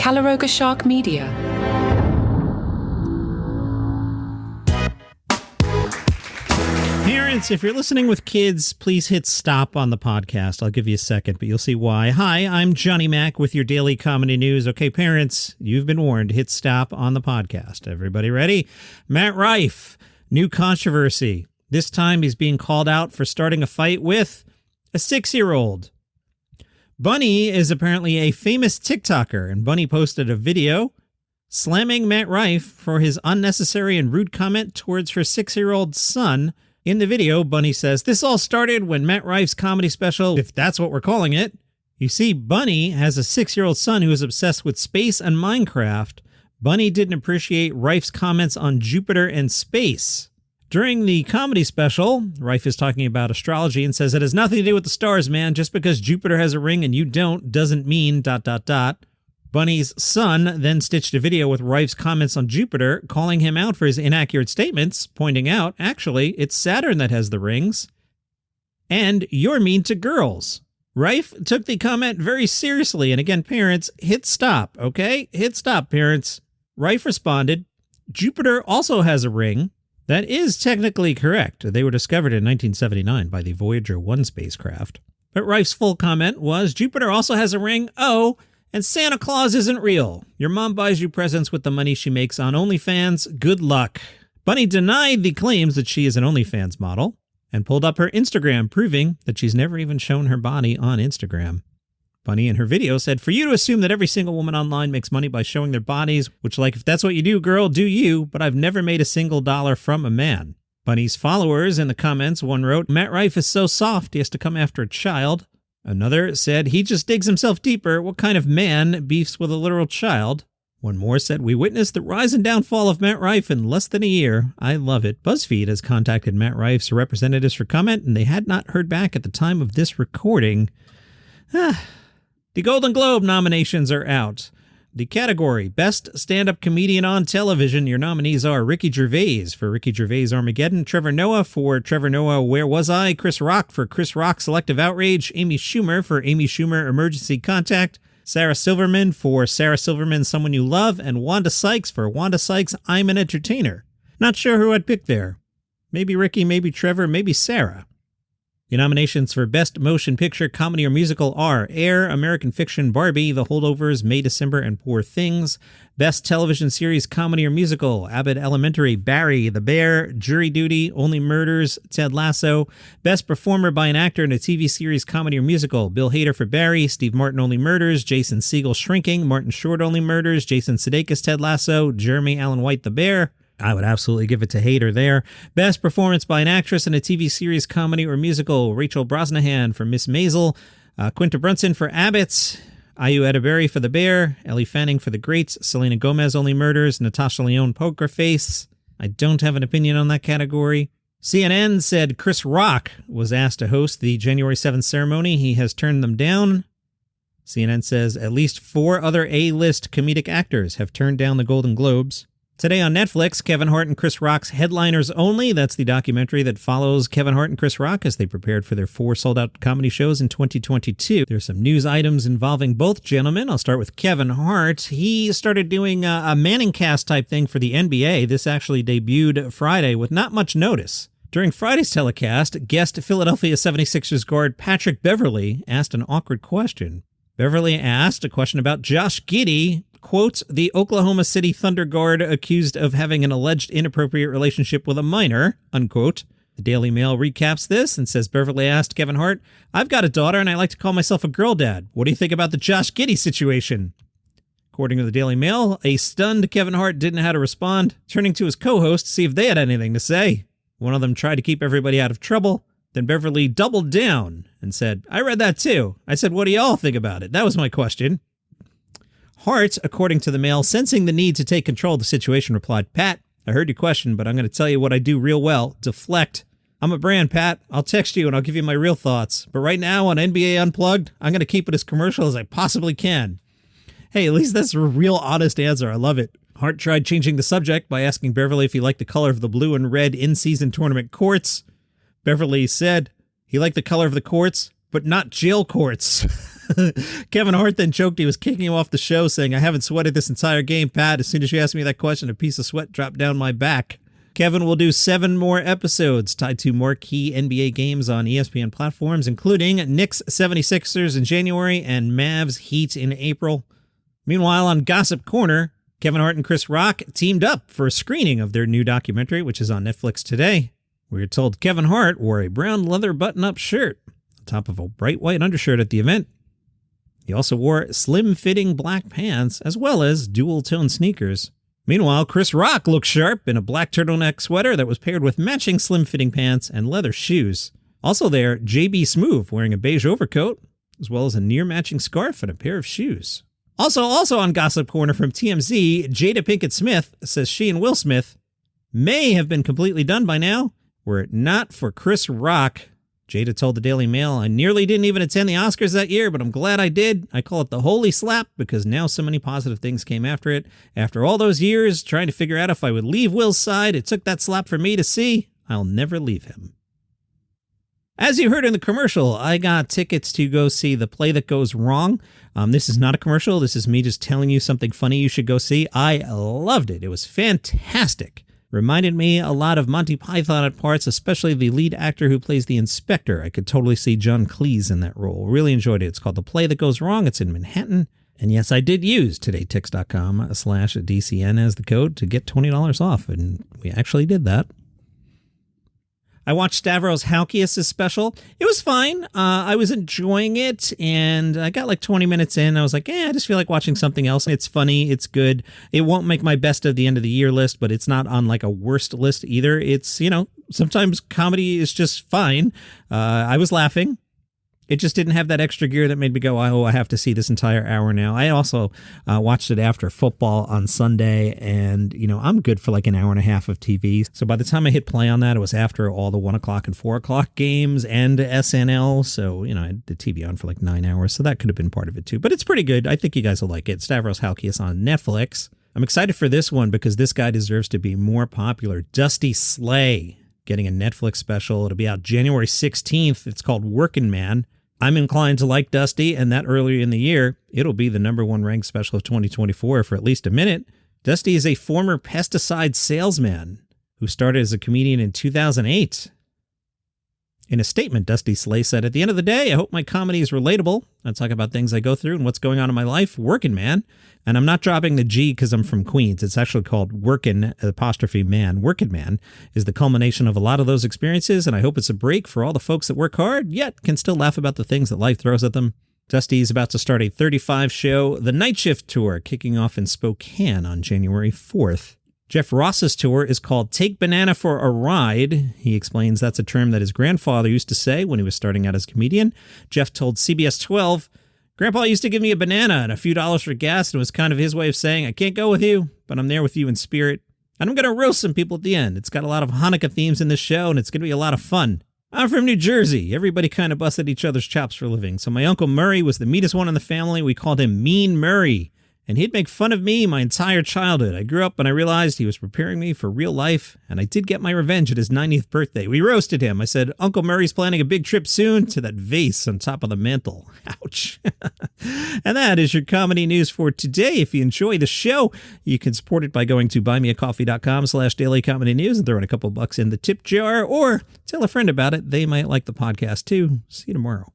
Calaroga Shark Media. Parents, if you're listening with kids, please hit stop on the podcast. I'll give you a second, but you'll see why. Hi, I'm Johnny Mac with your daily comedy news. Okay, parents, you've been warned. Hit stop on the podcast. Everybody ready? Matt Rife, new controversy. This time he's being called out for starting a fight with a 6-year-old. Bunny is apparently a famous TikToker, and Bunny posted a video slamming Matt Rife for his unnecessary and rude comment towards her 6-year-old son. In the video, Bunny says, "This all started when Matt Rife's comedy special, if that's what we're calling it." You see, Bunny has a 6-year-old son who is obsessed with space and Minecraft. Bunny didn't appreciate Rife's comments on Jupiter and space. During the comedy special, Rife is talking about astrology and says, "It has nothing to do with the stars, man. Just because Jupiter has a ring and you don't doesn't mean ... Bunny's son then stitched a video with Rife's comments on Jupiter, calling him out for his inaccurate statements, pointing out, actually, it's Saturn that has the rings. And you're mean to girls. Rife took the comment very seriously, and again, parents, hit stop, okay? Hit stop, parents. Rife responded, "Jupiter also has a ring." That is technically correct. They were discovered in 1979 by the Voyager 1 spacecraft. But Rife's full comment was, "Jupiter also has a ring, oh, and Santa Claus isn't real. Your mom buys you presents with the money she makes on OnlyFans. Good luck." Bunny denied the claims that she is an OnlyFans model and pulled up her Instagram, proving that she's never even shown her body on Instagram. Bunny in her video said, "For you to assume that every single woman online makes money by showing their bodies, which, like, if that's what you do, girl, do you, but I've never made a single dollar from a man." Bunny's followers in the comments, one wrote, "Matt Rife is so soft, he has to come after a child." Another said, "He just digs himself deeper. What kind of man beefs with a literal child?" One more said, "We witnessed the rise and downfall of Matt Rife in less than a year. I love it." BuzzFeed has contacted Matt Rife's representatives for comment, and they had not heard back at the time of this recording. The Golden Globe nominations are out. The category, Best Stand-Up Comedian on Television, your nominees are Ricky Gervais for Ricky Gervais' Armageddon, Trevor Noah for Trevor Noah, Where Was I?, Chris Rock for Chris Rock, Selective Outrage, Amy Schumer for Amy Schumer, Emergency Contact, Sarah Silverman for Sarah Silverman, Someone You Love, and Wanda Sykes for Wanda Sykes, I'm an Entertainer. Not sure who I'd pick there. Maybe Ricky, maybe Trevor, maybe Sarah. The nominations for Best Motion Picture, Comedy, or Musical are Air, American Fiction, Barbie, The Holdovers, May, December, and Poor Things. Best Television Series, Comedy, or Musical, Abbott Elementary, Barry, The Bear, Jury Duty, Only Murders, Ted Lasso. Best Performer by an Actor in a TV Series, Comedy, or Musical, Bill Hader for Barry, Steve Martin, Only Murders, Jason Segel, Shrinking, Martin Short, Only Murders, Jason Sudeikis, Ted Lasso, Jeremy Allen White, The Bear. I would absolutely give it to Hader there. Best Performance by an Actress in a TV Series, Comedy, or Musical, Rachel Brosnahan for Miss Maisel, Quinta Brunson for Abbott, Ayu Edebiri for The Bear, Ellie Fanning for The Greats, Selena Gomez, Only Murders, Natasha Lyonne, Poker Face. I don't have an opinion on that category. CNN said Chris Rock was asked to host the January 7th ceremony. He has turned them down. CNN says at least 4 other A-list comedic actors have turned down the Golden Globes. Today on Netflix, Kevin Hart and Chris Rock's Headliners Only. That's the documentary that follows Kevin Hart and Chris Rock as they prepared for their 4 sold-out comedy shows in 2022. There's some news items involving both gentlemen. I'll start with Kevin Hart. He started doing a Manning cast type thing for the NBA. This actually debuted Friday with not much notice. During Friday's telecast, guest Philadelphia 76ers guard Patrick Beverley asked an awkward question. Beverley asked a question about Josh Giddey, quote, the Oklahoma City Thunder guard accused of having an alleged inappropriate relationship with a minor, unquote. The Daily Mail recaps this and says Beverley asked Kevin Hart, "I've got a daughter and I like to call myself a girl dad. What do you think about the Josh Giddey situation?" According to the Daily Mail, a stunned Kevin Hart didn't know how to respond, turning to his co-host to see if they had anything to say. One of them tried to keep everybody out of trouble. Then Beverley doubled down and said, "I read that too. I said, what do y'all think about it? That was my question." Hart, according to the Mail, sensing the need to take control of the situation, replied, "Pat, I heard your question, but I'm going to tell you what I do real well. Deflect. I'm a brand, Pat. I'll text you and I'll give you my real thoughts. But right now on NBA Unplugged, I'm going to keep it as commercial as I possibly can." Hey, at least that's a real honest answer. I love it. Hart tried changing the subject by asking Beverley if he liked the color of the blue and red in-season tournament courts. Beverley said he liked the color of the courts, but not jail courts. Kevin Hart then joked he was kicking him off the show, saying, "I haven't sweated this entire game, Pat. As soon as you asked me that question, a piece of sweat dropped down my back." Kevin will do 7 more episodes tied to marquee NBA games on ESPN platforms, including Knicks 76ers in January and Mavs Heat in April. Meanwhile, on Gossip Corner, Kevin Hart and Chris Rock teamed up for a screening of their new documentary, which is on Netflix today. We are told Kevin Hart wore a brown leather button-up shirt on top of a bright white undershirt at the event. He also wore slim-fitting black pants as well as dual-tone sneakers. Meanwhile, Chris Rock looked sharp in a black turtleneck sweater that was paired with matching slim-fitting pants and leather shoes. Also there, JB Smoove wearing a beige overcoat, as well as a near-matching scarf and a pair of shoes. Also on Gossip Corner from TMZ, Jada Pinkett Smith says she and Will Smith may have been completely done by now, were it not for Chris Rock. Jada told the Daily Mail, "I nearly didn't even attend the Oscars that year, but I'm glad I did. I call it the holy slap because now so many positive things came after it. After all those years trying to figure out if I would leave Will's side, it took that slap for me to see I'll never leave him." As you heard in the commercial, I got tickets to go see The Play That Goes Wrong. This is not a commercial. This is me just telling you something funny you should go see. I loved it. It was fantastic. Reminded me a lot of Monty Python at parts, especially the lead actor who plays the inspector. I could totally see John Cleese in that role. Really enjoyed it. It's called The Play That Goes Wrong. It's in Manhattan. And yes, I did use todaytix.com/DCN as the code to get $20 off. And we actually did that. I watched Stavros Halkias' special. It was fine. I was enjoying it, and I got like 20 minutes in. I was like, I just feel like watching something else. It's funny. It's good. It won't make my best of the end of the year list, but it's not on like a worst list either. It's, sometimes comedy is just fine. I was laughing. It just didn't have that extra gear that made me go, I have to see this entire hour now. I also watched it after football on Sunday, and, I'm good for like an hour and a half of TV. So by the time I hit play on that, it was after all the 1 o'clock and 4 o'clock games and SNL. So, I had the TV on for like 9 hours. So that could have been part of it too. But it's pretty good. I think you guys will like it. Stavros Halkias on Netflix. I'm excited for this one because this guy deserves to be more popular. Dusty Slay getting a Netflix special. It'll be out January 16th. It's called Workin' Man. I'm inclined to like Dusty, and that earlier in the year, it'll be the #1 ranked special of 2024 for at least a minute. Dusty is a former pesticide salesman who started as a comedian in 2008. In a statement, Dusty Slay said, "At the end of the day, I hope my comedy is relatable. I talk about things I go through and what's going on in my life, working man. And I'm not dropping the G because I'm from Queens. It's actually called Workin' _man. Workin' Man is the culmination of a lot of those experiences, and I hope it's a break for all the folks that work hard, yet can still laugh about the things that life throws at them." Dusty is about to start a 35-show The Night Shift Tour, kicking off in Spokane on January 4th. Jeff Ross's tour is called Take Banana for a Ride. He explains that's a term that his grandfather used to say when he was starting out as a comedian. Jeff told CBS 12, "Grandpa used to give me a banana and a few dollars for gas, and it was kind of his way of saying, I can't go with you, but I'm there with you in spirit. And I'm going to roast some people at the end. It's got a lot of Hanukkah themes in this show, and it's going to be a lot of fun. I'm from New Jersey. Everybody kind of busted each other's chops for a living. So my Uncle Murray was the meanest one in the family. We called him Mean Murray. And he'd make fun of me my entire childhood. I grew up and I realized he was preparing me for real life, and I did get my revenge at his 90th birthday. We roasted him. I said, Uncle Murray's planning a big trip soon to that vase on top of the mantle. Ouch. And that is your comedy news for today. If you enjoy the show, you can support it by going to buymeacoffee.com/dailycomedynews and throwing a couple bucks in the tip jar, or tell a friend about it. They might like the podcast too. See you tomorrow.